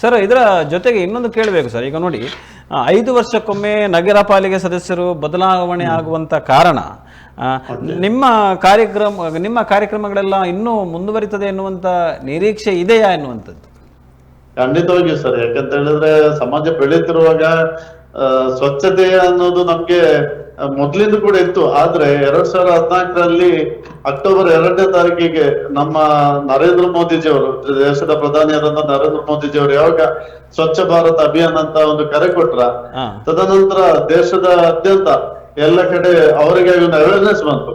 Sir, ಇದರ ಜೊತೆಗೆ ಇನ್ನೊಂದು ಕೇಳಬೇಕು ಸರ್. ಈಗ ನೋಡಿ, 5 ವರ್ಷಕ್ಕೊಮ್ಮೆ ನಗರ ಪಾಲಿಕೆ ಸದಸ್ಯರು ಬದಲಾವಣೆ ಆಗುವಂತ ಕಾರಣ ನಿಮ್ಮ ಕಾರ್ಯಕ್ರಮಗಳೆಲ್ಲ ಇನ್ನೂ ಮುಂದುವರಿತದೆ ಎನ್ನುವಂತ ನಿರೀಕ್ಷೆ ಇದೆಯಾ ಎನ್ನುವಂಥದ್ದು? ಖಂಡಿತವಾಗಿಯೂ ಸರ್. ಯಾಕಂತ ಹೇಳಿದ್ರೆ ಸಮಾಜ ಬೆಳೀತಿರುವಾಗ ಸ್ವಚ್ಛತೆ ಅನ್ನೋದು ನಮ್ಗೆ ಮೊದ್ಲಿಂದ ಕೂಡ ಇತ್ತು. ಆದ್ರೆ 2014ರಲ್ಲಿ ಅಕ್ಟೋಬರ್ 2ನೇ ತಾರೀಕಿಗೆ ನಮ್ಮ ನರೇಂದ್ರ ಮೋದಿಜಿಯವರು, ದೇಶದ ಪ್ರಧಾನಿಯಾದಂತ ನರೇಂದ್ರ ಮೋದಿಜಿಯವರು ಯಾವಾಗ ಸ್ವಚ್ಛ ಭಾರತ್ ಅಭಿಯಾನ ಅಂತ ಒಂದು ಕರೆ ಕೊಟ್ರ, ತದನಂತರ ದೇಶದಾದ್ಯಂತ ಎಲ್ಲ ಕಡೆ ಅವರಿಗೆ ಒಂದು ಅವೇರ್ನೆಸ್ ಬಂತು.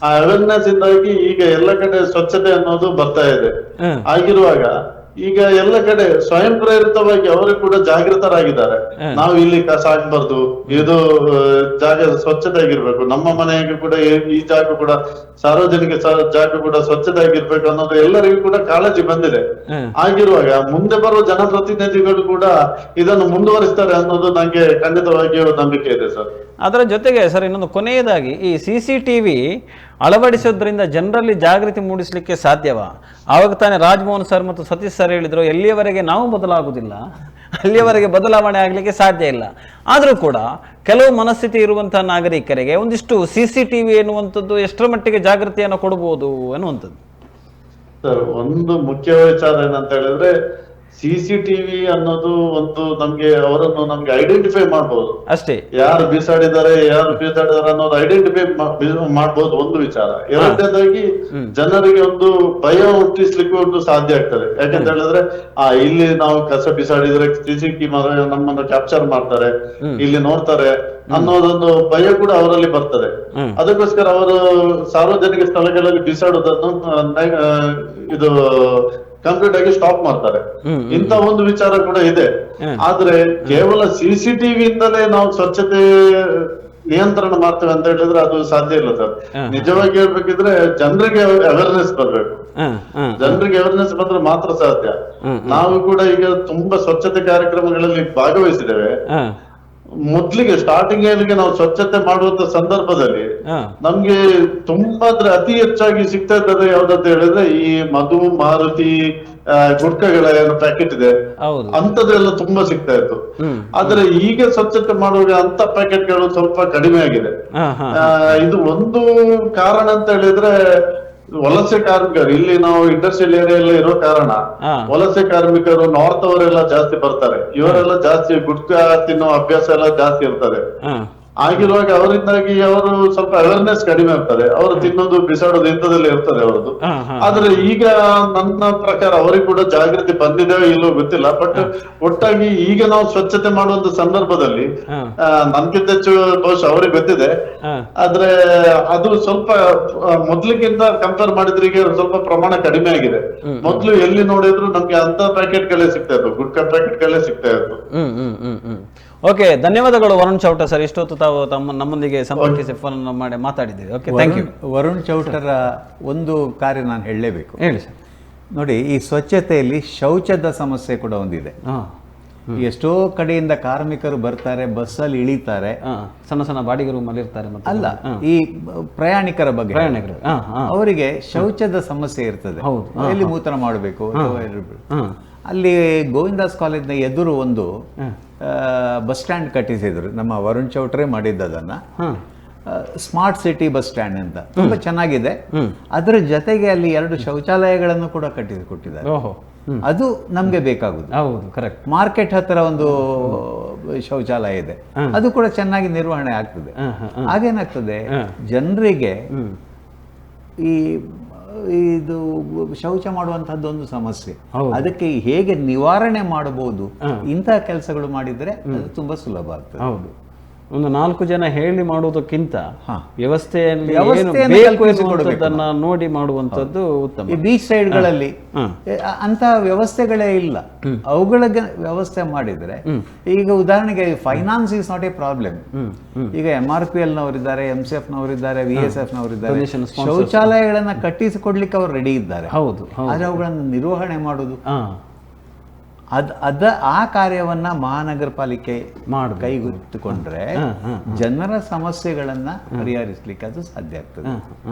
ಆ ಅವೇರ್ನೆಸ್ ಇಂದಾಗಿ ಈಗ ಎಲ್ಲ ಕಡೆ ಸ್ವಚ್ಛತೆ ಅನ್ನೋದು ಬರ್ತಾ ಇದೆ. ಆಗಿರುವಾಗ ಈಗ ಎಲ್ಲ ಕಡೆ ಸ್ವಯಂ ಪ್ರೇರಿತವಾಗಿ ಅವರು ಕೂಡ ಜಾಗೃತರಾಗಿದ್ದಾರೆ. ನಾವು ಇಲ್ಲಿ ಕಸ ಹಾಕ್ಬಾರ್ದು, ಇದು ಜಾಗ ಸ್ವಚ್ಛತೆ ಆಗಿರ್ಬೇಕು, ನಮ್ಮ ಮನೆಗೆ ಕೂಡ ಈ ಜಾಗ ಕೂಡ ಸಾರ್ವಜನಿಕ ಜಾಗ ಕೂಡ ಸ್ವಚ್ಛತೆ ಆಗಿರ್ಬೇಕು ಅನ್ನೋದು ಎಲ್ಲರಿಗೂ ಕೂಡ ಕಾಳಜಿ ಬಂದಿದೆ. ಆಗಿರುವಾಗ ಮುಂದೆ ಬರುವ ಜನಪ್ರತಿನಿಧಿಗಳು ಕೂಡ ಇದನ್ನು ಮುಂದುವರಿಸ್ತಾರೆ ಅನ್ನೋದು ನಂಗೆ ಖಂಡಿತವಾಗಿಯೂ ನಂಬಿಕೆ ಇದೆ ಸರ್. ಅದರ ಜೊತೆಗೆ ಸರ್, ಇನ್ನೊಂದು ಕೊನೆಯದಾಗಿ, ಈ CCTV ಅಳವಡಿಸೋದ್ರಿಂದ ಜನರಲ್ಲಿ ಜಾಗೃತಿ ಮೂಡಿಸಲಿಕ್ಕೆ ಸಾಧ್ಯವಾ? ಆವಾಗ ತಾನೇ ರಾಜಮೋಹನ್ ಸರ್ ಮತ್ತು ಸತೀಶ್ ಸರ್ ಹೇಳಿದ್ರು, ಎಲ್ಲಿಯವರೆಗೆ ನಾವು ಬದಲಾಗುವುದಿಲ್ಲ ಅಲ್ಲಿಯವರೆಗೆ ಬದಲಾವಣೆ ಆಗಲಿಕ್ಕೆ ಸಾಧ್ಯ ಇಲ್ಲ. ಆದರೂ ಕೂಡ ಕೆಲವು ಮನಸ್ಥಿತಿ ಇರುವಂತಹ ನಾಗರಿಕರಿಗೆ ಒಂದಿಷ್ಟು CCTV ಎನ್ನುವಂಥದ್ದು ಎಷ್ಟರ ಮಟ್ಟಿಗೆ ಜಾಗೃತಿಯನ್ನು ಕೊಡಬಹುದು ಅನ್ನುವಂಥದ್ದು? ಸರ್, ಒಂದು ಮುಖ್ಯ ವಿಚಾರ ಏನಂತ ಹೇಳಿದ್ರೆ, CCTV ಅನ್ನೋದು ಒಂದು ಅವರನ್ನು ನಮ್ಗೆ ಐಡೆಂಟಿಫೈ ಮಾಡ್ಬೋದು ಅಷ್ಟೇ. ಯಾರು ಬೀಸಾಡಿದ್ದಾರೆ ಅನ್ನೋದು ಐಡೆಂಟಿಫೈ ಮಾಡ್ಬೋದು, ಒಂದು ವಿಚಾರ. ಎರಡನೇದಾಗಿ ಜನರಿಗೆ ಒಂದು ಭಯ ಹುಟ್ಟಿಸ್ಲಿಕ್ಕೆ ಒಂದು ಸಾಧ್ಯ ಆಗ್ತದೆ. ಯಾಕಂತ ಹೇಳಿದ್ರೆ ಇಲ್ಲಿ ನಾವು ಕಸ ಬಿಸಾಡಿದ್ರೆ CCTV ನಮ್ಮನ್ನು ಕ್ಯಾಪ್ಚರ್ ಮಾಡ್ತಾರೆ, ಇಲ್ಲಿ ನೋಡ್ತಾರೆ ಅನ್ನೋದೊಂದು ಭಯ ಕೂಡ ಅವರಲ್ಲಿ ಬರ್ತದೆ. ಅದಕ್ಕೋಸ್ಕರ ಅವರು ಸಾರ್ವಜನಿಕ ಸ್ಥಳಗಳಲ್ಲಿ ಬಿಸಾಡುವುದನ್ನು ಇದು ಕಂಪ್ಲೀಟ್ ಆಗಿ ಸ್ಟಾಪ್ ಮಾಡ್ತಾರೆ. ಇಂತ ಒಂದು ವಿಚಾರ ಕೂಡ ಇದೆ. ಆದ್ರೆ ಕೇವಲ CCTV ಇಂದಲೇ ನಾವು ಸ್ವಚ್ಛತೆ ನಿಯಂತ್ರಣ ಮಾಡ್ತೇವೆ ಅಂತ ಹೇಳಿದ್ರೆ ಅದು ಸಾಧ್ಯ ಇಲ್ಲ ಸರ್. ನಿಜವಾಗಿ ಹೇಳ್ಬೇಕಿದ್ರೆ ಜನರಿಗೆ ಅವೇರ್ನೆಸ್ ಬರ್ಬೇಕು. ಜನರಿಗೆ ಅವೇರ್ನೆಸ್ ಬಂದ್ರೆ ಮಾತ್ರ ಸಾಧ್ಯ. ನಾವು ಕೂಡ ಈಗ ತುಂಬಾ ಸ್ವಚ್ಛತೆ ಕಾರ್ಯಕ್ರಮಗಳಲ್ಲಿ ಭಾಗವಹಿಸಿದ್ದೇವೆ. ಮೊದ್ಲಿಗೆ ಸ್ಟಾರ್ಟಿಂಗ್ ಏನಿಗೆ ನಾವು ಸ್ವಚ್ಛತೆ ಮಾಡುವಂತ ಸಂದರ್ಭದಲ್ಲಿ ನಮ್ಗೆ ತುಂಬಾ ಅತಿ ಹೆಚ್ಚಾಗಿ ಸಿಗ್ತಾ ಇದ್ದದ್ದು ಯಾವ್ದಂತ ಹೇಳಿದ್ರೆ ಈ ಮಧು, ಮಾರುತಿ, ಗುಟ್ಕಗಳ ಏನು ಪ್ಯಾಕೆಟ್ ಇದೆ ಅಂತದೆಲ್ಲ ತುಂಬಾ ಸಿಗ್ತಾ ಇತ್ತು. ಆದ್ರೆ ಈಗ ಸ್ವಚ್ಛತೆ ಮಾಡುವಾಗ ಅಂತ ಪ್ಯಾಕೆಟ್ಗಳು ಸ್ವಲ್ಪ ಕಡಿಮೆ ಆಗಿದೆ. ಇದು ಒಂದು ಕಾರಣ ಅಂತ ಹೇಳಿದ್ರೆ ವಲಸೆ ಕಾರ್ಮಿಕರು, ಇಲ್ಲಿ ನಾವು ಇಂಡಸ್ಟ್ರಿಯಲ್ ಏರಿಯಾ ಇರೋ ಕಾರಣ ವಲಸೆ ಕಾರ್ಮಿಕರು ನಾರ್ತ್ ಅವರೆಲ್ಲ ಜಾಸ್ತಿ ಬರ್ತಾರೆ. ಇವರೆಲ್ಲ ಜಾಸ್ತಿ ಗುಟ್ಕಾ ತಿನ್ನೋ ಅಭ್ಯಾಸ ಎಲ್ಲ ಜಾಸ್ತಿ ಇರ್ತದೆ. ಆಗಿರುವಾಗ ಅವರಿಂದಾಗಿ ಅವರು ಸ್ವಲ್ಪ ಅವೇರ್ನೆಸ್ ಕಡಿಮೆ ಇರ್ತದೆ. ಅವರು ತಿನ್ನೋದು ಬಿಸಾಡೋದು ಇಂಥದೆಲ್ಲ ಇರ್ತದೆ ಅವರದ್ದು. ಆದ್ರೆ ಈಗ ನನ್ನ ಪ್ರಕಾರ ಅವರಿಗೆ ಕೂಡ ಜಾಗೃತಿ ಬಂದಿದೆ ಇಲ್ಲೋ ಗೊತ್ತಿಲ್ಲ. ಬಟ್ ಒಟ್ಟಾಗಿ ಈಗ ನಾವು ಸ್ವಚ್ಛತೆ ಮಾಡುವಂತ ಸಂದರ್ಭದಲ್ಲಿ ನನ್ಗಿಂತ ಹೆಚ್ಚು ಬಹುಶಃ ಅವ್ರಿಗೆ ಗೊತ್ತಿದೆ. ಆದ್ರೆ ಅದು ಸ್ವಲ್ಪ ಮೊದ್ಲಿಗಿಂತ ಕಂಪೇರ್ ಮಾಡಿದ್ರೆ ಈಗ ಸ್ವಲ್ಪ ಪ್ರಮಾಣ ಕಡಿಮೆ ಆಗಿದೆ. ಮೊದ್ಲು ಎಲ್ಲಿ ನೋಡಿದ್ರು ನಮ್ಗೆ ಅಂತ ಪ್ಯಾಕೆಟ್ ಗಳೇ ಸಿಗ್ತಾ ಇತ್ತು, ಗುಟ್ಕಾ ಪ್ಯಾಕೆಟ್ ಗಳೇ ಸಿಗ್ತಾ ಇತ್ತು. ಓಕೆ, ಧನ್ಯವಾದಗಳು ವರುಣ್ ಚೌಟ ಸರ್. ಇಷ್ಟೊತ್ತು ತಾವು ನಮ್ಮೊಂದಿಗೆ ಸಂಪರ್ಕಿಸಿ ಫೋನ್ ಮಾಡಿ ಮಾತಾಡಿದ್ದೀವಿ. Okay, thank you. ವರುಣ್ ಚೌಟರ ಒಂದು ಕಾರ್ಯ ನಾನು ಹೇಳಲೇಬೇಕು. ಹೇಳಿ ಸರ್. ನೋಡಿ, ಈ ಸ್ವಚ್ಛತೆಯಲ್ಲಿ ಶೌಚದ ಸಮಸ್ಯೆ ಕೂಡ ಒಂದಿದೆ. ಎಷ್ಟೋ ಕಡೆಯಿಂದ ಕಾರ್ಮಿಕರು ಬರ್ತಾರೆ, ಬಸ್ಸಲ್ಲಿ ಇಳಿತಾರೆ, ಸಣ್ಣ ಸಣ್ಣ ಬಾಡಿಗೆ ರೂಮಲ್ಲಿ ಇರ್ತಾರೆ. ಅಲ್ಲ, ಈ ಪ್ರಯಾಣಿಕರ ಬಗ್ಗೆ ಅವರಿಗೆ ಶೌಚದ ಸಮಸ್ಯೆ ಇರ್ತದೆ. ಎಲ್ಲಿ ಮೂತ್ರ ಮಾಡಬೇಕು. ಅಲ್ಲಿ ಗೋವಿಂದಾಸ್ ಕಾಲೇಜ್ನ ಎದುರು ಒಂದು ಬಸ್ ಸ್ಟ್ಯಾಂಡ್ ಕಟ್ಟಿಸಿದ್ರು. ನಮ್ಮ ವರುಣ್ ಚೌಟ್ರೆ ಮಾಡಿದ್ದದನ್ನ. ಸ್ಮಾರ್ಟ್ ಸಿಟಿ ಬಸ್ ಸ್ಟ್ಯಾಂಡ್ ಅಂತ ತುಂಬಾ ಚೆನ್ನಾಗಿದೆ. ಅದರ ಜೊತೆಗೆ ಅಲ್ಲಿ 2 ಶೌಚಾಲಯಗಳನ್ನು ಕೂಡ ಕಟ್ಟಿಸಿಕೊಟ್ಟಿದ್ದಾರೆ. ಅದು ನಮ್ಗೆ ಬೇಕಾಗುದು. ಹೌದು, ಕರೆಕ್ಟ್. ಮಾರ್ಕೆಟ್ ಹತ್ರ ಒಂದು ಶೌಚಾಲಯ ಇದೆ, ಅದು ಕೂಡ ಚೆನ್ನಾಗಿ ನಿರ್ವಹಣೆ ಆಗ್ತದೆ. ಹಾಗೇನಾಗ್ತದೆ, ಜನರಿಗೆ ಇದು ಶೌಚ ಮಾಡುವಂತಹದ್ದು ಒಂದು ಸಮಸ್ಯೆ. ಅದಕ್ಕೆ ಹೇಗೆ ನಿವಾರಣೆ ಮಾಡಬಹುದು, ಇಂತಹ ಕೆಲಸಗಳು ಮಾಡಿದ್ರೆ ಅದು ತುಂಬಾ ಸುಲಭ ಆಗ್ತದೆ. ಹೌದು, ಒಂದು 4 ಜನ ಹೇಳಿ ಮಾಡುವುದಕ್ಕಿಂತ ವ್ಯವಸ್ಥೆಯಲ್ಲಿ ನೋಡಿ ಮಾಡುವಂತದ್ದು ಉತ್ತಮ. ಈ ಬೀಚ್ ಸೈಡ್ಗಳಲ್ಲಿ ಅಂತಹ ವ್ಯವಸ್ಥೆಗಳೇ ಇಲ್ಲ. ಅವುಗಳಿಗೆ ವ್ಯವಸ್ಥೆ ಮಾಡಿದ್ರೆ, ಈಗ ಉದಾಹರಣೆಗೆ finance is not A problem. ಈಗ MRPL ನವರಿದ್ದಾರೆ, MCF ನವರಿದ್ದಾರೆ, VSF ನವರಿದ್ದಾರೆ. ಶೌಚಾಲಯಗಳನ್ನ ಕಟ್ಟಿಸಿಕೊಡ್ಲಿಕ್ಕೆ ಅವರು ರೆಡಿ ಇದ್ದಾರೆ. ಹೌದು, ಆದ್ರೆ ಅವುಗಳನ್ನು ನಿರ್ವಹಣೆ ಮಾಡುದು, ಆ ಕಾರ್ಯವನ್ನ ಮಹಾನಗರ ಪಾಲಿಕೆ ಕೈಗೆತ್ತಿಕೊಂಡ್ರೆ ಜನರ ಸಮಸ್ಯೆಗಳನ್ನ ಪರಿಹರಿಸಲಿಕ್ಕೆ ಅದು ಸಾಧ್ಯ ಆಗ್ತದೆ.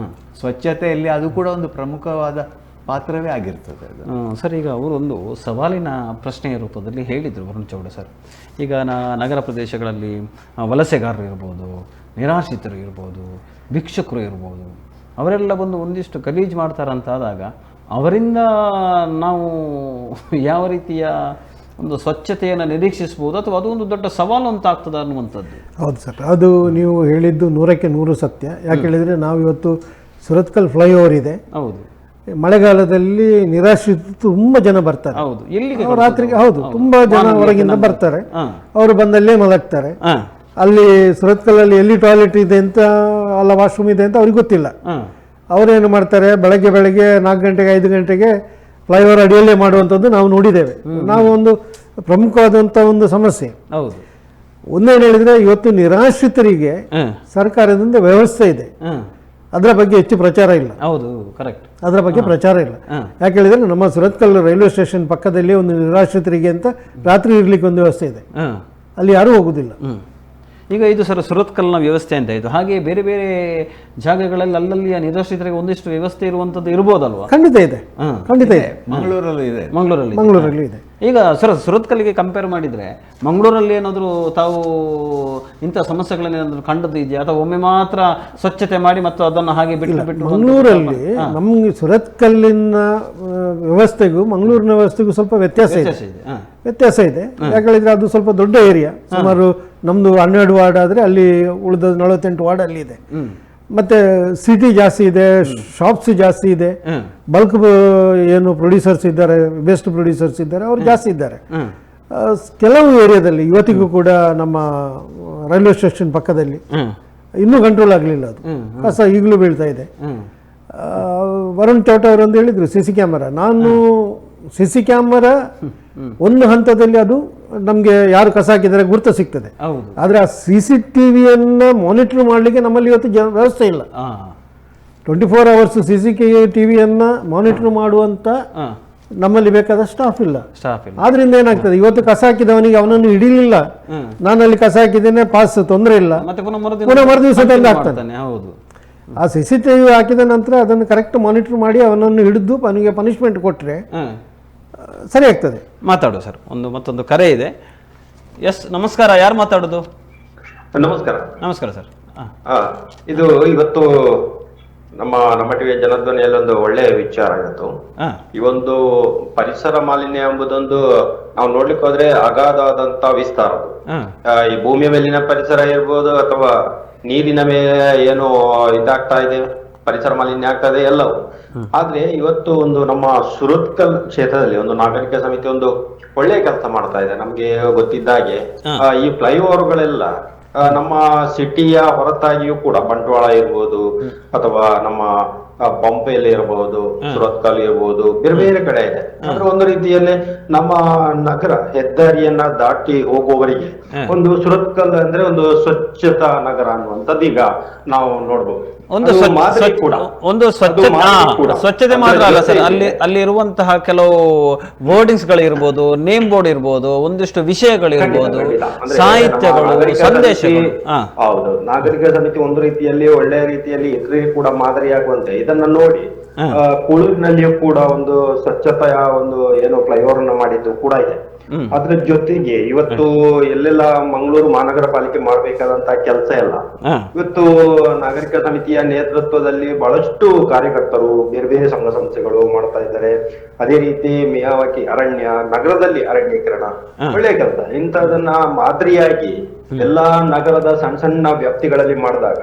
ಸ್ವಚ್ಛತೆಯಲ್ಲಿ ಅದು ಕೂಡ ಒಂದು ಪ್ರಮುಖವಾದ ಪಾತ್ರವೇ ಆಗಿರ್ತದೆ ಅದು. ಸರ್, ಈಗ ಅವರೊಂದು ಸವಾಲಿನ ಪ್ರಶ್ನೆಯ ರೂಪದಲ್ಲಿ ಹೇಳಿದರು ವರುಣ್ ಚೌಡ ಸರ್. ಈಗ ನಗರ ಪ್ರದೇಶಗಳಲ್ಲಿ ವಲಸೆಗಾರರು ಇರ್ಬೋದು, ನಿರಾಶ್ರಿತರು ಇರ್ಬೋದು, ಭಿಕ್ಷುಕರು ಇರ್ಬೋದು, ಅವರೆಲ್ಲ ಬಂದು ಒಂದಿಷ್ಟು ಗಲೀಜು ಮಾಡ್ತಾರಂತಾದಾಗ ಅವರಿಂದ ನಾವು ಯಾವ ರೀತಿಯ ಒಂದು ಸ್ವಚ್ಛತೆಯನ್ನು ನಿರೀಕ್ಷಿಸ್ಬೋದು, ಅಥವಾ ಅದು ಒಂದು ದೊಡ್ಡ ಸವಾಲು ಅಂತ ಆಗ್ತದೆ ಅನ್ನುವಂಥದ್ದು. ಹೌದು ಸರ್, ಅದು ನೀವು ಹೇಳಿದ್ದು 100% ಸತ್ಯ. ಯಾಕೆ ಹೇಳಿದರೆ ನಾವು ಇವತ್ತು ಸುರತ್ಕಲ್ ಫ್ಲೈಓವರ್ ಇದೆ. ಹೌದು, ಮಳೆಗಾಲದಲ್ಲಿ ನಿರಾಶ್ರಿತ ತುಂಬ ಜನ ಬರ್ತಾರೆ. ಹೌದು, ಎಲ್ಲಿಗೆ ರಾತ್ರಿಗೆ ಹೌದು ತುಂಬಾ ಜನ ಹೊರಗಿಂದ ಬರ್ತಾರೆ. ಅವರು ಬಂದಲ್ಲೇ ಮಲಗ್ತಾರೆ. ಅಲ್ಲಿ ಸುರತ್ಕಲ್ಲಲ್ಲಿ ಎಲ್ಲಿ ಟಾಯ್ಲೆಟ್ ಇದೆ ಅಂತ, ಅಲ್ಲ ವಾಶ್ರೂಮ್ ಇದೆ ಅಂತ ಅವ್ರಿಗೆ ಗೊತ್ತಿಲ್ಲ. ಅವರೇನು ಮಾಡ್ತಾರೆ, ಬೆಳಗ್ಗೆ 4 ಗಂಟೆಗೆ 5 ಗಂಟೆಗೆ ಫ್ಲೈಓವರ್ ಅಡಿಯಲ್ಲೇ ಮಾಡುವಂಥದ್ದು ನಾವು ನೋಡಿದ್ದೇವೆ. ನಾವು ಒಂದು ಪ್ರಮುಖವಾದಂಥ ಒಂದು ಸಮಸ್ಯೆ. ಹೌದು, ಒಂದೇನು ಹೇಳಿದ್ರೆ, ಇವತ್ತು ನಿರಾಶ್ರಿತರಿಗೆ ಸರ್ಕಾರದಿಂದ ವ್ಯವಸ್ಥೆ ಇದೆ, ಅದರ ಬಗ್ಗೆ ಹೆಚ್ಚು ಪ್ರಚಾರ ಇಲ್ಲ. ಹೌದು, ಕರೆಕ್ಟ್, ಅದರ ಬಗ್ಗೆ ಪ್ರಚಾರ ಇಲ್ಲ. ಯಾಕೆ ಹೇಳಿದ್ರೆ, ನಮ್ಮ ಸುರತ್ಕಲ್ ರೈಲ್ವೆ ಸ್ಟೇಷನ್ ಪಕ್ಕದಲ್ಲಿ ಒಂದು ನಿರಾಶ್ರಿತರಿಗೆ ಅಂತ ರಾತ್ರಿ ಇರ್ಲಿಕ್ಕೆ ಒಂದು ವ್ಯವಸ್ಥೆ ಇದೆ. ಅಲ್ಲಿ ಯಾರೂ ಹೋಗುದಿಲ್ಲ. ಈಗ ಇದು ಸರ್ ಸುರತ್ಕಲ್ನ ವ್ಯವಸ್ಥೆ ಅಂತ ಇದು. ಹಾಗೆ ಬೇರೆ ಬೇರೆ ಜಾಗಗಳಲ್ಲಿ ಅಲ್ಲಲ್ಲಿಯ ನಿರಾಶ್ರಿತರಿಗೆ ಒಂದಿಷ್ಟು ವ್ಯವಸ್ಥೆ ಇರುವಂಥದ್ದು ಇರ್ಬೋದಲ್ವಾ? ಖಂಡಿತ ಇದೆ, ಖಂಡಿತ ಇದೆ. ಮಂಗಳೂರಲ್ಲಿ ಇದೆ. ಈಗ ಸರ್, ಸುರತ್ಕಲ್ಗೆ ಕಂಪೇರ್ ಮಾಡಿದರೆ ಮಂಗಳೂರಲ್ಲಿ ಏನಾದರೂ ತಾವು ಇಂಥ ಸಮಸ್ಯೆಗಳನ್ನು ಏನಾದರೂ ಕಂಡದ್ದು ಇದೆಯಾ, ಅಥವಾ ಒಮ್ಮೆ ಮಾತ್ರ ಸ್ವಚ್ಛತೆ ಮಾಡಿ ಮತ್ತು ಅದನ್ನು ಹಾಗೆ ಬಿಟ್ಟು ಮಂಗಳೂರಲ್ಲಿ ನಮಗೆ ಸುರತ್ಕಲ್ಲಿನ ವ್ಯವಸ್ಥೆಗೂ ಮಂಗಳೂರಿನ ವ್ಯವಸ್ಥೆಗೂ ಸ್ವಲ್ಪ ವ್ಯತ್ಯಾಸ ಇದೆ. ಯಾಕೆ ಹೇಳಿದ್ರೆ, ಅದು ಸ್ವಲ್ಪ ದೊಡ್ಡ ಏರಿಯಾ. ಸುಮಾರು ನಮ್ದು 12 ವಾರ್ಡ್ ಆದರೆ ಅಲ್ಲಿ ಉಳಿದ 48 ವಾರ್ಡ್ ಅಲ್ಲಿ ಇದೆ. ಮತ್ತೆ ಸಿಟಿ ಜಾಸ್ತಿ ಇದೆ, ಶಾಪ್ಸ್ ಜಾಸ್ತಿ ಇದೆ, ಬಲ್ಕ್ ಏನು ಪ್ರೊಡ್ಯೂಸರ್ಸ್ ಇದ್ದಾರೆ, ಬೆಸ್ಟ್ ಪ್ರೊಡ್ಯೂಸರ್ಸ್ ಇದ್ದಾರೆ, ಅವರು ಜಾಸ್ತಿ ಇದ್ದಾರೆ. ಕೆಲವು ಏರಿಯಾದಲ್ಲಿ ಇವತ್ತಿಗೂ ಕೂಡ ನಮ್ಮ ರೈಲ್ವೆ ಸ್ಟೇಷನ್ ಪಕ್ಕದಲ್ಲಿ ಇನ್ನೂ ಕಂಟ್ರೋಲ್ ಆಗಲಿಲ್ಲ. ಅದು ಕಸ ಈಗಲೂ ಬೀಳ್ತಾ ಇದೆ. ವರುಣ್ ಚೌಟ ಅವರೊಂದು ಹೇಳಿದ್ರು CC ಕ್ಯಾಮರಾ. ನಾನು CC ಕ್ಯಾಮರಾ ಒಂದು ಹಂತದಲ್ಲಿ ಅದು ನಮಗೆ ಯಾರು ಕಸ ಹಾಕಿದರೆ ಗುರುತು ಸಿಗ್ತದೆ. ಆದರೆ ಆ CCTVಯನ್ನು ಮಾನಿಟರ್ ಮಾಡಲಿಕ್ಕೆ ನಮ್ಮಲ್ಲಿ ಇವತ್ತು ವ್ಯವಸ್ಥೆ ಇಲ್ಲ. 24 hours CCTVಯನ್ನು ಮಾನಿಟರ್ ಮಾಡುವಂತ ನಮ್ಮಲ್ಲಿ ಬೇಕಾದ ಸ್ಟಾಫ್ ಇಲ್ಲ. ಆದ್ರಿಂದ ಏನಾಗ್ತದೆ, ಇವತ್ತು ಕಸ ಹಾಕಿದವನಿಗೆ ಅವನನ್ನು ಹಿಡಿಲಿಲ್ಲ, ನಾನು ಅಲ್ಲಿ ಕಸ ಹಾಕಿದ್ದೇನೆ, ಪಾಸ್ ತೊಂದರೆ ಇಲ್ಲ, ಪುನಃ ಮರುದಿವಸ ತಂದು ಹಾಕ್ತಾನೆ. ಆ CCTV ಹಾಕಿದ ನಂತರ ಅದನ್ನು ಕರೆಕ್ಟ್ ಮಾನಿಟರ್ ಮಾಡಿ ಅವನನ್ನು ಹಿಡಿದು ಅವನಿಗೆ ಪನಿಷ್ಮೆಂಟ್ ಕೊಟ್ಟರೆ ಸರಿ ಆಗ್ತದೆ. ಮಾತಾಡು ಸರ್. ಮತ್ತೊಂದು ಕರೆ ಇದೆ. ಎಸ್, ನಮಸ್ಕಾರ. ಯಾರು ಮಾತಾಡೋದು? ನಮಸ್ಕಾರ ಸರ್. ಇದು ಇವತ್ತು ನಮ್ಮ ಟಿವಿಯ ಜನಧ್ವನಿಯಲ್ಲಿ ಒಂದು ಒಳ್ಳೆಯ ವಿಚಾರ ಇವತ್ತು. ಈ ಒಂದು ಪರಿಸರ ಮಾಲಿನ್ಯ ಎಂಬುದೊಂದು ನಾವು ನೋಡ್ಲಿಕ್ಕೆ ಹೋದ್ರೆ ಅಗಾಧವಾದಂತ ವಿಸ್ತಾರ. ಈ ಭೂಮಿಯ ಮೇಲಿನ ಪರಿಸರ ಇರ್ಬೋದು, ಅಥವಾ ನೀರಿನ ಮೇಲೆ ಏನು ಇದಾಗ್ತಾ ಇದೆ, ಪರಿಸರ ಮಾಲಿನ್ಯ ಆಗ್ತದೆ ಎಲ್ಲವೂ. ಆದ್ರೆ ಇವತ್ತು ಒಂದು ನಮ್ಮ ಸುರತ್ಕಲ್ ಕ್ಷೇತ್ರದಲ್ಲಿ ಒಂದು ನಾಗರಿಕ ಸಮಿತಿ ಒಂದು ಒಳ್ಳೆಯ ಕೆಲಸ ಮಾಡ್ತಾ ಇದೆ. ನಮ್ಗೆ ಗೊತ್ತಿದ್ದಾಗೆ ಈ ಫ್ಲೈಓವರ್ಗಳೆಲ್ಲ ನಮ್ಮ ಸಿಟಿಯ ಹೊರತಾಗಿಯೂ ಕೂಡ, ಬಂಟ್ವಾಳ ಇರ್ಬೋದು, ಅಥವಾ ನಮ್ಮ ಪಂಪೆಯಲ್ಲಿ ಇರಬಹುದು, ಸುರತ್ಕಲ್ ಇರ್ಬೋದು, ಬೇರೆ ಬೇರೆ ಕಡೆ ಇದೆ. ಅಂದ್ರೆ ಒಂದು ರೀತಿಯಲ್ಲಿ ನಮ್ಮ ನಗರ ಹೆದ್ದಾರಿಯನ್ನ ದಾಟಿ ಹೋಗುವವರಿಗೆ ಒಂದು ಸುರತ್ಕಲ್ ಅಂದ್ರೆ ಒಂದು ಸ್ವಚ್ಛತಾ ನಗರ ಅನ್ನುವಂಥದ್ದು ಈಗ ನಾವು ನೋಡ್ಬೋದು. ಒಂದು ಸ್ವಚ್ಛತೆ ಮಾತ್ರ ಅಲ್ಲ ಸರ್, ಅಲ್ಲಿ ಇರುವಂತಹ ಕೆಲವು ಬೋರ್ಡಿಂಗ್ಸ್ ಗಳು ಇರ್ಬೋದು, ನೇಮ್ ಬೋರ್ಡ್ ಇರ್ಬೋದು, ಒಂದಿಷ್ಟು ವಿಷಯಗಳು ಇರ್ಬೋದು, ಸಾಹಿತ್ಯಗಳು, ಸಂದೇಶಗಳು. ಹೌದು, ನಾಗರಿಕ ಸಮಿತಿ ಒಂದು ರೀತಿಯಲ್ಲಿ ಒಳ್ಳೆಯ ರೀತಿಯಲ್ಲಿ ಇತರರಿಗೆ ಕೂಡ ಮಾದರಿಯಾಗುವಂತೆ ಇದನ್ನ ನೋಡಿ ಕುಳೂರಿನಲ್ಲಿಯೂ ಕೂಡ ಒಂದು ಸ್ವಚ್ಛತೆಯ ಒಂದು ಏನು ಫ್ಲೈಓವರ್ ಅನ್ನ ಮಾಡಿದ್ದು ಕೂಡ ಇದೆ. ಅದ್ರ ಜೊತೆಗೆ ಇವತ್ತು ಎಲ್ಲೆಲ್ಲ ಮಂಗಳೂರು ಮಹಾನಗರ ಪಾಲಿಕೆ ಮಾಡ್ಬೇಕಾದಂತಹ ಕೆಲಸ ಎಲ್ಲ ಇವತ್ತು ನಾಗರಿಕ ಸಮಿತಿಯ ನೇತೃತ್ವದಲ್ಲಿ ಬಹಳಷ್ಟು ಕಾರ್ಯಕರ್ತರು, ಬೇರೆ ಬೇರೆ ಸಂಘ ಸಂಸ್ಥೆಗಳು ಮಾಡ್ತಾ ಇದ್ದಾರೆ. ಅದೇ ರೀತಿ ಮಿಯಾವಾಕಿ ಅರಣ್ಯ, ನಗರದಲ್ಲಿ ಅರಣ್ಯೀಕರಣ, ಒಳ್ಳೆಯ ಕೆಲಸ. ಇಂಥದನ್ನ ಮಾದರಿಯಾಗಿ ಎಲ್ಲಾ ನಗರದ ಸಣ್ಣ ಸಣ್ಣ ವ್ಯಾಪ್ತಿಗಳಲ್ಲಿ ಮಾಡಿದಾಗ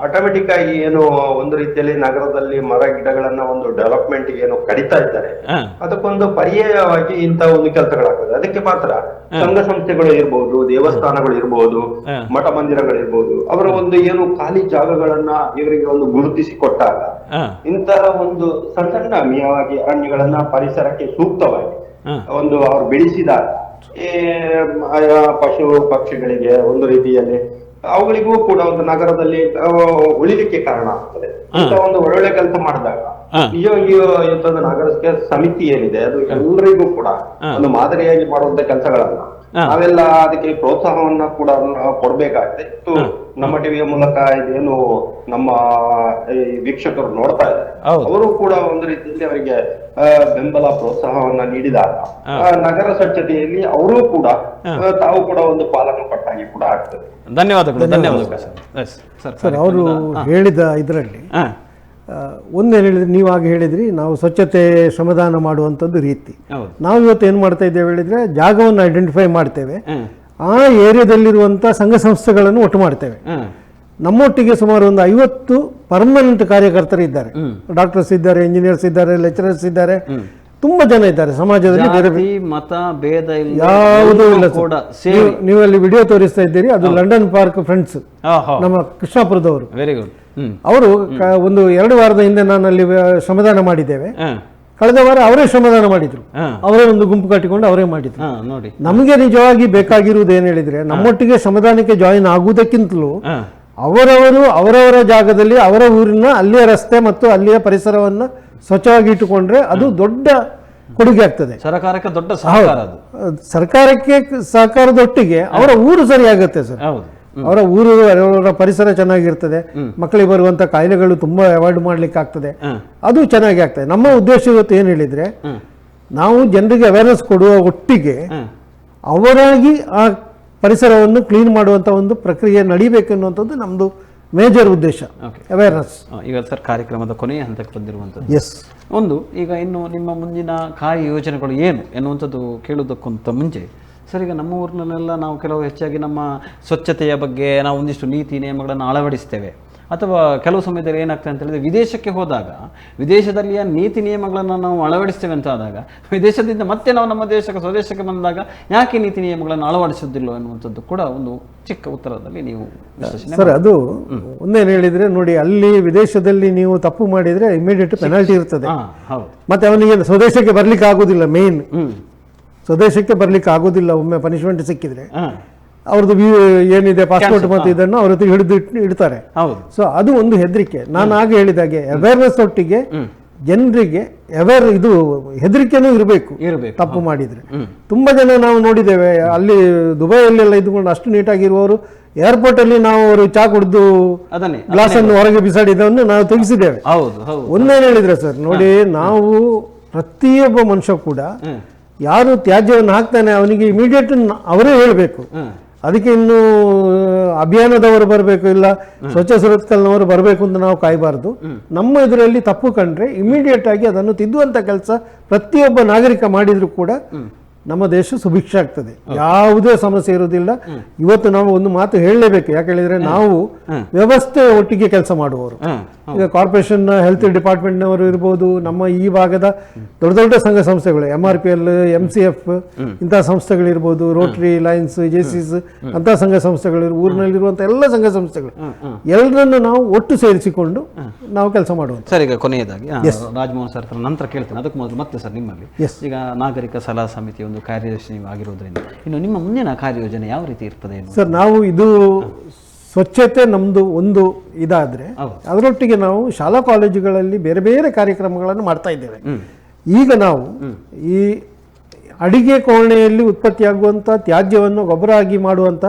ಆಟೋಮೆಟಿಕ್ ಆಗಿ ಏನು ಒಂದು ರೀತಿಯಲ್ಲಿ ನಗರದಲ್ಲಿ ಮರ ಗಿಡಗಳನ್ನ ಒಂದು ಡೆವಲಪ್ಮೆಂಟ್ ಏನು ಕಡಿತಾ ಇದ್ದಾರೆ, ಅದಕ್ಕೊಂದು ಪರ್ಯಾಯವಾಗಿ ಇಂತ ಒಂದು ಕೆಲಸಗಳಾಗ್ತದೆ. ಅದಕ್ಕೆ ಮಾತ್ರ ಸಂಘ ಸಂಸ್ಥೆಗಳು ಇರ್ಬೋದು, ದೇವಸ್ಥಾನಗಳು ಇರ್ಬೋದು, ಮಠ ಮಂದಿರಗಳಿರ್ಬೋದು, ಅವರ ಒಂದು ಏನು ಖಾಲಿ ಜಾಗಗಳನ್ನ ಇವರಿಗೆ ಒಂದು ಗುರುತಿಸಿ ಕೊಟ್ಟಾಗ ಇಂತಹ ಒಂದು ಸಣ್ಣ ಸಣ್ಣ ಮಿಯವಾಗಿ ಅರಣ್ಯಗಳನ್ನ ಪರಿಸರಕ್ಕೆ ಸೂಕ್ತವಾಗಿ ಒಂದು ಅವ್ರು ಬೆಳೆಸಿದಾಗ ಪಶು ಪಕ್ಷಿಗಳಿಗೆ ಒಂದು ರೀತಿಯಲ್ಲಿ ಅವುಗಳಿಗೂ ಕೂಡ ಒಂದು ನಗರದಲ್ಲಿ ಉಳಿಲಿಕ್ಕೆ ಕಾರಣ ಆಗ್ತದೆ. ಇಂತ ಒಂದು ಒಳ್ಳೊಳ್ಳೆ ಕೆಲಸ ಮಾಡಿದಾಗ ನಿಜವಾಗಿಯೂ ಇಂಥದ್ದು ನಾಗರಿಕ ಸಮಿತಿ ಏನಿದೆ ಅದು ಎಲ್ಲರಿಗೂ ಕೂಡ ಒಂದು ಮಾದರಿಯಾಗಿ ಮಾಡುವಂತ ಕೆಲಸಗಳನ್ನ ನಾವೆಲ್ಲ ಅದಕ್ಕೆ ಪ್ರೋತ್ಸಾಹವನ್ನ ಕೂಡ ಕೊಡ್ಬೇಕಾಗಿದೆ. ನಮ್ಮ ಟಿವಿಯ ಮೂಲಕ ಇದೇನು ನಮ್ಮ ಈ ವೀಕ್ಷಕರು ನೋಡ್ತಾ ಇದ್ದಾರೆ, ಹೌದು. ಅವರು ಕೂಡ ಒಂದು ರೀತಿಯಲ್ಲಿ ಅವರಿಗೆ ಬೆಂಬಲ ಪ್ರೋತ್ಸಾಹವನ್ನ ನೀಡಿದಾಗ ನಗರ ಸ್ವಚ್ಛತೆಯಲ್ಲಿ ಅವರು ಕೂಡ ತಾವು ಕೂಡ ಒಂದು ಪಾಲನ್ನು ಕೊಟ್ಟಾಗಿ ಕೂಡ ಆಗ್ತದೆ. ಧನ್ಯವಾದಗಳು ಸರ್. ಸರ್ ಅವರು ಹೇಳಿದ ಇದರಲ್ಲಿ ಒಂದೇನು ಹೇಳಿದ್ರೆ, ನೀವು ಆಗ ಹೇಳಿದ್ರಿ ನಾವು ಸ್ವಚ್ಛತೆ ಶ್ರಮದಾನ ಮಾಡುವಂಥದ್ದು ರೀತಿ. ನಾವು ಇವತ್ತು ಏನು ಮಾಡ್ತಾ ಇದ್ದೇವೆ ಹೇಳಿದ್ರೆ, ಜಾಗವನ್ನು ಐಡೆಂಟಿಫೈ ಮಾಡ್ತೇವೆ, ಆ ಏರಿಯಾದಲ್ಲಿರುವಂಥ ಸಂಘ ಸಂಸ್ಥೆಗಳನ್ನು ಒಟ್ಟು ಮಾಡ್ತೇವೆ. ನಮ್ಮೊಟ್ಟಿಗೆ ಸುಮಾರು ಒಂದು 50 ಪರ್ಮನೆಂಟ್ ಕಾರ್ಯಕರ್ತರು ಇದ್ದಾರೆ. ಡಾಕ್ಟರ್ಸ್ ಇದ್ದಾರೆ, ಇಂಜಿನಿಯರ್ಸ್ ಇದ್ದಾರೆ, ಲೆಕ್ಚರರ್ಸ್ ಇದ್ದಾರೆ, ತುಂಬಾ ಜನ ಇದ್ದಾರೆ ಸಮಾಜದಲ್ಲಿ. ಬೇರೆ ಮತ ಭೇದ ಯಾವುದೂ ಇಲ್ಲ ಸರ್. ನೀವು ಅಲ್ಲಿ ವಿಡಿಯೋ ತೋರಿಸ್ತಾ ಇದ್ದೀರಿ, ಅದು ಲಂಡನ್ ಪಾರ್ಕ್ ಫ್ರೆಂಡ್ಸ್, ನಮ್ಮ ಕೃಷ್ಣಾಪುರದವರು. Very good. ಅವರು ಒಂದು 2 ವಾರದ ಹಿಂದೆ ನಾನು ಅಲ್ಲಿ ಶ್ರಮದಾನ ಮಾಡಿದ್ದೇವೆ. ಕಳೆದ ವಾರ ಅವರೇ ಶ್ರಮದಾನ ಮಾಡಿದ್ರು, ಅವರೇ ಒಂದು ಗುಂಪು ಕಟ್ಟಿಕೊಂಡು ಅವರೇ ಮಾಡಿದ್ರು. ನೋಡಿ, ನಮಗೆ ನಿಜವಾಗಿ ಬೇಕಾಗಿರುವುದು ಏನು ಹೇಳಿದ್ರೆ, ನಮ್ಮೊಟ್ಟಿಗೆ ಶ್ರಮದಾನಕ್ಕೆ ಜಾಯಿನ್ ಆಗುವುದಕ್ಕಿಂತಲೂ ಅವರವರು ಅವರವರ ಜಾಗದಲ್ಲಿ ಅವರ ಊರಿನ ಅಲ್ಲಿಯ ರಸ್ತೆ ಮತ್ತು ಅಲ್ಲಿಯ ಪರಿಸರವನ್ನು ಸ್ವಚ್ಛವಾಗಿ ಇಟ್ಟುಕೊಂಡ್ರೆ ಅದು ದೊಡ್ಡ ಕೊಡುಗೆ ಆಗ್ತದೆ. ಸರ್ಕಾರಕ್ಕೆ ದೊಡ್ಡ ಸಹಕಾರ ಅದು. ಸರ್ಕಾರಕ್ಕೆ ಸಹಕಾರದೊಟ್ಟಿಗೆ ಅವರ ಊರು ಸರಿಯಾಗುತ್ತೆ ಸರ್. ಅವರ ಊರು, ಅವರ ಪರಿಸರ ಚೆನ್ನಾಗಿರ್ತದೆ, ಮಕ್ಕಳಿಗೆ ಬರುವಂತ ಕಾಯಿಲೆಗಳು ತುಂಬಾ ಅವಾಯ್ಡ್ ಮಾಡ್ಲಿಕ್ಕೆ ಆಗ್ತದೆ, ಅದು ಚೆನ್ನಾಗಿ ಆಗ್ತದೆ. ನಮ್ಮ ಉದ್ದೇಶ ಇವತ್ತು ಏನು ಹೇಳಿದ್ರೆ, ನಾವು ಜನರಿಗೆ ಅವೇರ್ನೆಸ್ ಕೊಡುವ ಒಟ್ಟಿಗೆ ಅವರಾಗಿ ಆ ಪರಿಸರವನ್ನು ಕ್ಲೀನ್ ಮಾಡುವಂತ ಒಂದು ಪ್ರಕ್ರಿಯೆ ನಡೀಬೇಕು ಅನ್ನುವಂಥದ್ದು ನಮ್ದು ಮೇಜರ್ ಉದ್ದೇಶ, ಅವೇರ್ನೆಸ್. ಈಗ ಸರ್ ಕಾರ್ಯಕ್ರಮದ ಕೊನೆಯ ಹಂತಕ್ಕೆ ಬಂದಿರುವಂಥದ್ದು. ಎಸ್, ಒಂದು ಈಗ ಇನ್ನು ನಿಮ್ಮ ಮುಂದಿನ ಕಾರ್ಯಯೋಜನೆಗಳು ಏನು ಎನ್ನುವಂಥದ್ದು ಕೇಳುವುದಕ್ಕಿಂತ ಮುಂಚೆ ಸರ್, ಈಗ ನಮ್ಮ ಊರಿನಲ್ಲೆಲ್ಲ ನಾವು ಕೆಲವು ಹೆಚ್ಚಾಗಿ ನಮ್ಮ ಸ್ವಚ್ಛತೆಯ ಬಗ್ಗೆ ನಾವು ಒಂದಿಷ್ಟು ನೀತಿ ನಿಯಮಗಳನ್ನು ಅಳವಡಿಸ್ತೇವೆ. ಅಥವಾ ಕೆಲವು ಸಮಯದಲ್ಲಿ ಏನಾಗ್ತದೆ ಅಂತ ಹೇಳಿದ್ರೆ, ವಿದೇಶಕ್ಕೆ ಹೋದಾಗ ವಿದೇಶದಲ್ಲಿಯ ನೀತಿ ನಿಯಮಗಳನ್ನು ನಾವು ಅಳವಡಿಸ್ತೇವೆ ಅಂತ ಆದಾಗ, ವಿದೇಶದಿಂದ ಮತ್ತೆ ನಾವು ನಮ್ಮ ದೇಶಕ್ಕೆ ಸ್ವದೇಶಕ್ಕೆ ಬಂದಾಗ ಯಾಕೆ ನೀತಿ ನಿಯಮಗಳನ್ನು ಅಳವಡಿಸೋದಿಲ್ಲ ಎನ್ನುವಂಥದ್ದು ಕೂಡ ಒಂದು ಚಿಕ್ಕ ಉತ್ತರದಲ್ಲಿ ನೀವು ಸರ್. ಅದು ಒಂದೇನು ಹೇಳಿದ್ರೆ ನೋಡಿ, ಅಲ್ಲಿ ವಿದೇಶದಲ್ಲಿ ನೀವು ತಪ್ಪು ಮಾಡಿದ್ರೆ ಇಮಿಡಿಯೇಟ್ ಪೆನಾಲ್ಟಿ ಇರ್ತದೆ. ಮತ್ತೆ ಅವನಿಗೆ ಸ್ವದೇಶಕ್ಕೆ ಬರ್ಲಿಕ್ಕೆ ಆಗೋದಿಲ್ಲ. ಮೇನ್ ಸ್ವದೇಶಕ್ಕೆ ಬರ್ಲಿಕ್ಕೆ ಆಗೋದಿಲ್ಲ ಒಮ್ಮೆ ಪನಿಷ್ಮೆಂಟ್ ಸಿಕ್ಕಿದ್ರೆ. ಅವ್ರದ್ದು ಏನಿದೆ ಪಾಸ್ಪೋರ್ಟ್ ಮತ್ತು ಇದನ್ನು ಅವ್ರ ಹತ್ರ ಹಿಡಿದು ಇಡ್ತಾರೆ. ಸೊ ಅದು ಒಂದು ಹೆದರಿಕೆ. ನಾನು ಆಗ ಹೇಳಿದಾಗೆ ಅವೇರ್ನೆಸ್ ಒಟ್ಟಿಗೆ ಜನರಿಗೆ ಇದು ಹೆದರಿಕೆನೂ ಇರಬೇಕು ತಪ್ಪು ಮಾಡಿದ್ರೆ. ತುಂಬಾ ಜನ ನಾವು ನೋಡಿದ್ದೇವೆ, ಅಲ್ಲಿ ದುಬೈಯಲ್ಲೆಲ್ಲ ಇದ್ಕೊಂಡು ಅಷ್ಟು ನೀಟಾಗಿರುವವರು ಏರ್ಪೋರ್ಟ್ ಅಲ್ಲಿ ನಾವು ಅವರು ಚಾ ಕುಡಿದು ಗ್ಲಾಸ್ ಅನ್ನು ಹೊರಗೆ ಬಿಸಾಡಿದವನ್ನು ನಾವು ತೆಗೆಸಿದ್ದೇವೆ. ಒಂದೇನು ಹೇಳಿದ್ರೆ ಸರ್ ನೋಡಿ, ನಾವು ಪ್ರತಿಯೊಬ್ಬ ಮನುಷ್ಯ ಕೂಡ ಯಾರು ತ್ಯಾಜ್ಯವನ್ನು ಹಾಕ್ತಾನೆ ಅವನಿಗೆ ಇಮಿಡಿಯೇಟ್ ಅವರೇ ಹೇಳಬೇಕು. ಅದಕ್ಕೆ ಇನ್ನು ಅಭಿಯಾನದವರು ಬರಬೇಕು, ಇಲ್ಲ ಸ್ವಚ್ಛ ಸುರತ್ಕಲ್ನವರು ಬರಬೇಕು ಅಂತ ನಾವು ಕಾಯಬಾರ್ದು. ನಮ್ಮ ಇದರಲ್ಲಿ ತಪ್ಪು ಕಂಡ್ರೆ ಇಮಿಡಿಯೇಟ್ ಆಗಿ ಅದನ್ನು ತಿದ್ದುವಂತ ಕೆಲಸ ಪ್ರತಿಯೊಬ್ಬ ನಾಗರಿಕ ಮಾಡಿದ್ರು ಕೂಡ ನಮ್ಮ ದೇಶ ಸುಭಿಕ್ಷ ಆಗ್ತದೆ, ಯಾವುದೇ ಸಮಸ್ಯೆ ಇರುವುದಿಲ್ಲ. ಇವತ್ತು ನಾವು ಒಂದು ಮಾತು ಹೇಳಲೇಬೇಕು, ಯಾಕೆ ಹೇಳಿದ್ರೆ ನಾವು ವ್ಯವಸ್ಥೆ ಒಟ್ಟಿಗೆ ಕೆಲಸ ಮಾಡುವವರು. ಈಗ ಕಾರ್ಪೊರೇಷನ್ ಹೆಲ್ತ್ ಡಿಪಾರ್ಟ್ಮೆಂಟ್ನವರು ಇರ್ಬೋದು, ನಮ್ಮ ಈ ಭಾಗದ ದೊಡ್ಡ ದೊಡ್ಡ ಸಂಘ ಸಂಸ್ಥೆಗಳು, MRPL, MCF ಇಂತಹ ಸಂಸ್ಥೆಗಳಿರ್ಬೋದು, ರೋಟರಿ, ಲಯನ್ಸ್, JCs ಅಂತ ಸಂಘ ಸಂಸ್ಥೆಗಳು, ಊರಿನಲ್ಲಿರುವಂತ ಎಲ್ಲ ಸಂಘ ಸಂಸ್ಥೆಗಳು, ಎಲ್ಲರನ್ನು ನಾವು ಒಟ್ಟು ಸೇರಿಸಿಕೊಂಡು ನಾವು ಕೆಲಸ ಮಾಡುವಂತ. ಸರ್, ಈಗ ಕೊನೆಯದಾಗಿ ರಾಜಮೋಹನ್ ಸರ್ ನಂತರ ಕೇಳ್ತೇನೆ, ಅದಕ್ಕೆ ಮೊದಲು ಮತ್ತೆ ಸರ್ ನಿಮ್ಮಲ್ಲಿ ಈಗ ನಾಗರಿಕ ಸಲಹಾ ಸಮಿತಿ ಒಂದು ಕಾರ್ಯದರ್ಶಿ ನೀವು ಆಗಿರೋದ್ರಿಂದ ಇನ್ನು ನಿಮ್ಮ ಮುಂದಿನ ಕಾರ್ಯಯೋಜನೆ ಯಾವ ರೀತಿ ಇರ್ತದೆ ಸರ್? ನಾವು ಇದು ಸ್ವಚ್ಛತೆ ನಮ್ದು ಒಂದು ಇದಾದ್ರೆ ಅದರೊಟ್ಟಿಗೆ ನಾವು ಶಾಲಾ ಕಾಲೇಜುಗಳಲ್ಲಿ ಬೇರೆ ಬೇರೆ ಕಾರ್ಯಕ್ರಮಗಳನ್ನು ಮಾಡ್ತಾ ಇದ್ದೇವೆ. ಈಗ ನಾವು ಈ ಅಡಿಗೆ ಕೋಣೆಯಲ್ಲಿ ಉತ್ಪತ್ತಿಯಾಗುವಂಥ ತ್ಯಾಜ್ಯವನ್ನು ಗೊಬ್ಬರ ಆಗಿ ಮಾಡುವಂಥ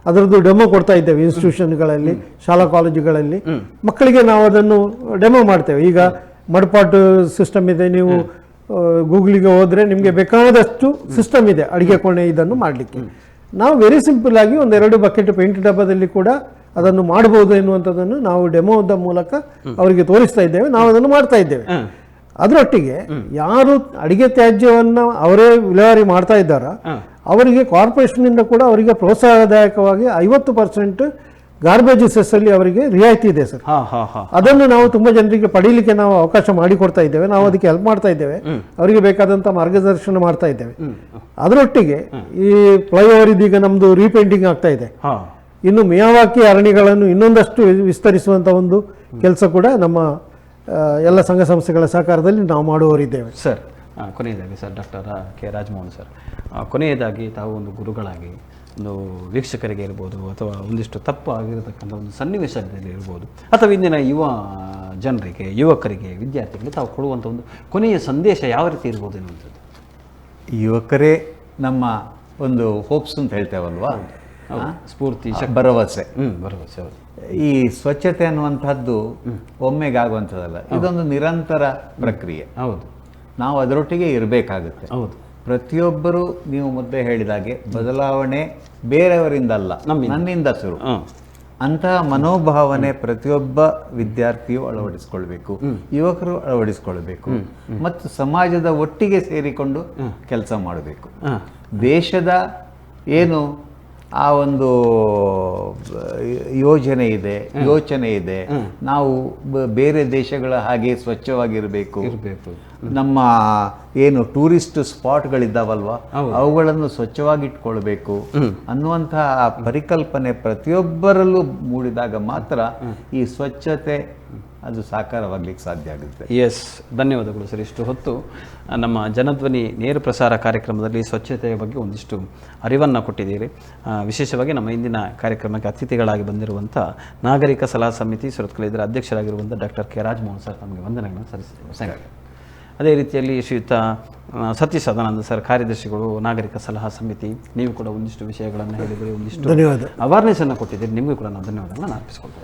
ಅದರದ್ದು ಡೆಮೋ ಕೊಡ್ತಾ ಇದ್ದೇವೆ ಇನ್ಸ್ಟಿಟ್ಯೂಷನ್ಗಳಲ್ಲಿ, ಶಾಲಾ ಕಾಲೇಜುಗಳಲ್ಲಿ. ಮಕ್ಕಳಿಗೆ ನಾವು ಅದನ್ನು ಡೆಮೋ ಮಾಡ್ತೇವೆ. ಈಗ ಮಡ್ಪಾಟ್ ಸಿಸ್ಟಮ್ ಇದೆ, ನೀವು ಗೂಗಲಿಗೆ ಹೋದ್ರೆ ನಿಮಗೆ ಬೇಕಾದಷ್ಟು ಸಿಸ್ಟಮ್ ಇದೆ ಅಡಿಗೆ ಕೋಣೆ ಇದನ್ನು ಮಾಡಲಿಕ್ಕೆ. ನಾವು ವೆರಿ ಸಿಂಪಲ್ ಆಗಿ 1-2 ಬಕೆಟ್ ಪೇಂಟ್ ಡಬ್ಬದಲ್ಲಿ ಕೂಡ ಅದನ್ನು ಮಾಡಬಹುದು ಎನ್ನುವಂಥದ್ದನ್ನು ನಾವು ಡೆಮೋದ ಮೂಲಕ ಅವರಿಗೆ ತೋರಿಸ್ತಾ ಇದ್ದೇವೆ. ನಾವು ಅದನ್ನು ಮಾಡ್ತಾ ಇದ್ದೇವೆ. ಅದರೊಟ್ಟಿಗೆ ಯಾರು ಅಡಿಗೆ ತ್ಯಾಜ್ಯವನ್ನ ಅವರೇ ವಿಲೇವಾರಿ ಮಾಡ್ತಾ ಇದ್ದಾರ ಅವರಿಗೆ ಕಾರ್ಪೊರೇಷನ್ ಇಂದ ಕೂಡ ಅವರಿಗೆ ಪ್ರೋತ್ಸಾಹದಾಯಕವಾಗಿ 50% ಗಾರ್ಬೇಜ್ ಸೆಸ್ ಅಲ್ಲಿ ಅವರಿಗೆ ರಿಯಾಯಿತಿ ಇದೆ ಸರ್. ಅದನ್ನು ನಾವು ತುಂಬಾ ಜನರಿಗೆ ಪಡೀಲಿಕ್ಕೆ ನಾವು ಅವಕಾಶ ಮಾಡಿಕೊಡ್ತಾ ಇದ್ದೇವೆ. ನಾವು ಅದಕ್ಕೆ ಹೆಲ್ಪ್ ಮಾಡ್ತಾ ಇದ್ದೇವೆ, ಅವರಿಗೆ ಬೇಕಾದಂತ ಮಾರ್ಗದರ್ಶನ ಮಾಡ್ತಾ ಇದ್ದೇವೆ. ಅದರೊಟ್ಟಿಗೆ ಈ ಫ್ಲೈಓವರ್ ಇದೀಗ ನಮ್ದು ರೀಪೇಂಟಿಂಗ್ ಆಗ್ತಾ ಇದೆ. ಇನ್ನು ಮಿಯಾವಾಕಿ ಅರಣ್ಯಗಳನ್ನು ಇನ್ನೊಂದಷ್ಟು ವಿಸ್ತರಿಸುವಂತ ಒಂದು ಕೆಲಸ ಕೂಡ ನಮ್ಮ ಎಲ್ಲ ಸಂಘ ಸಂಸ್ಥೆಗಳ ಸಹಕಾರದಲ್ಲಿ ನಾವು ಮಾಡುವವರಿದ್ದೇವೆ ಸರ್. ಕೊನೆಯದಾಗಿ sir, doctor K Rajamohan sir, ಕೊನೆಯದಾಗಿ ತಾವು ಒಂದು ಗುರುಗಳಾಗಿ ಒಂದು ವೀಕ್ಷಕರಿಗೆ ಇರ್ಬೋದು, ಅಥವಾ ಒಂದಿಷ್ಟು ತಪ್ಪು ಆಗಿರತಕ್ಕಂಥ ಒಂದು ಸನ್ನಿವೇಶದಲ್ಲಿ ಇರ್ಬೋದು, ಅಥವಾ ಇಂದಿನ ಜನರಿಗೆ, ಯುವಕರಿಗೆ, ವಿದ್ಯಾರ್ಥಿಗಳಿಗೆ ತಾವು ಕೊಡುವಂಥ ಒಂದು ಕೊನೆಯ ಸಂದೇಶ ಯಾವ ರೀತಿ ಇರ್ಬೋದು ಎನ್ನುವಂಥದ್ದು? ಯುವಕರೇ ನಮ್ಮ ಒಂದು ಹೋಪ್ಸ್ ಅಂತ ಹೇಳ್ತೇವಲ್ವಾ, ಸ್ಫೂರ್ತಿ, ಭರವಸೆ. ಭರವಸೆ. ಹೌದು. ಈ ಸ್ವಚ್ಛತೆ ಅನ್ನುವಂಥದ್ದು ಒಮ್ಮೆಗಾಗುವಂಥದ್ದಲ್ಲ, ಇದೊಂದು ನಿರಂತರ ಪ್ರಕ್ರಿಯೆ. ಹೌದು, ನಾವು ಅದರೊಟ್ಟಿಗೆ ಇರಬೇಕಾಗುತ್ತೆ. ಹೌದು. ಪ್ರತಿಯೊಬ್ಬರು ನೀವು ಮೊದಲೇ ಹೇಳಿದಾಗೆ ಬದಲಾವಣೆ ಬೇರೆಯವರಿಂದಲ್ಲ, ನನ್ನಿಂದ ಶುರು. ಅಂತಹ ಮನೋಭಾವನೆ ಪ್ರತಿಯೊಬ್ಬ ವಿದ್ಯಾರ್ಥಿಯು ಅಳವಡಿಸಿಕೊಳ್ಬೇಕು, ಯುವಕರು ಅಳವಡಿಸಿಕೊಳ್ಬೇಕು, ಮತ್ತು ಸಮಾಜದ ಒಟ್ಟಿಗೆ ಸೇರಿಕೊಂಡು ಕೆಲಸ ಮಾಡಬೇಕು. ದೇಶದ ಏನು ಆ ಒಂದು ಯೋಜನೆ ಇದೆ, ನಾವು ಬೇರೆ ದೇಶಗಳ ಹಾಗೆ ಸ್ವಚ್ಛವಾಗಿರಬೇಕು, ನಮ್ಮ ಏನು ಟೂರಿಸ್ಟ್ ಸ್ಪಾಟ್ಗಳಿದ್ದಾವಲ್ವ ಅವುಗಳನ್ನು ಸ್ವಚ್ಛವಾಗಿಟ್ಕೊಳ್ಬೇಕು ಅನ್ನುವಂತಹ ಪರಿಕಲ್ಪನೆ ಪ್ರತಿಯೊಬ್ಬರಲ್ಲೂ ಮೂಡಿದಾಗ ಮಾತ್ರ ಈ ಸ್ವಚ್ಛತೆ ಅದು ಸಾಕಾರವಾಗ್ಲಿಕ್ಕೆ ಸಾಧ್ಯ ಆಗುತ್ತೆ. ಎಸ್, ಧನ್ಯವಾದಗಳು ಸರ್. ಇಷ್ಟು ಹೊತ್ತು ನಮ್ಮ ಜನಧ್ವನಿ ನೇರ ಪ್ರಸಾರ ಕಾರ್ಯಕ್ರಮದಲ್ಲಿ ಸ್ವಚ್ಛತೆಯ ಬಗ್ಗೆ ಒಂದಿಷ್ಟು ಅರಿವನ್ನು ಕೊಟ್ಟಿದ್ದೀರಿ. ವಿಶೇಷವಾಗಿ ನಮ್ಮ ಇಂದಿನ ಕಾರ್ಯಕ್ರಮಕ್ಕೆ ಅತಿಥಿಗಳಾಗಿ ಬಂದಿರುವಂಥ ನಾಗರಿಕ ಸಲಹಾ ಸಮಿತಿ ಸುರತ್ಕಲ್ ಇದರ ಅಧ್ಯಕ್ಷರಾಗಿರುವಂಥ ಡಾಕ್ಟರ್ ಕೆ ರಾಜಮೋಹನ್ ಸರ್, ತಮಗೆ ವಂದನೆಗಳನ್ನು ಸಲ್ಲಿಸಿದ್ದೇವೆ. ಅದೇ ರೀತಿಯಲ್ಲಿ ಶ್ರೀಯುತ ಸತೀಶ್ ಸದಾನಂದ ಸರ್, ಕಾರ್ಯದರ್ಶಿಗಳು, ನಾಗರಿಕ ಸಲಹಾ ಸಮಿತಿ, ನೀವು ಕೂಡ ಒಂದಿಷ್ಟು ವಿಷಯಗಳನ್ನು ಹೇಳಿದರೆ, ಒಂದಿಷ್ಟು ಅವೇರ್ನೆಸ್ ಅನ್ನು ಕೊಟ್ಟಿದ್ದೀರಿ. ನಿಮಗೂ ಕೂಡ ನಾವು ಧನ್ಯವಾದಗಳನ್ನು ಅರ್ಪಿಸಿಕೊಳ್ತೇವೆ.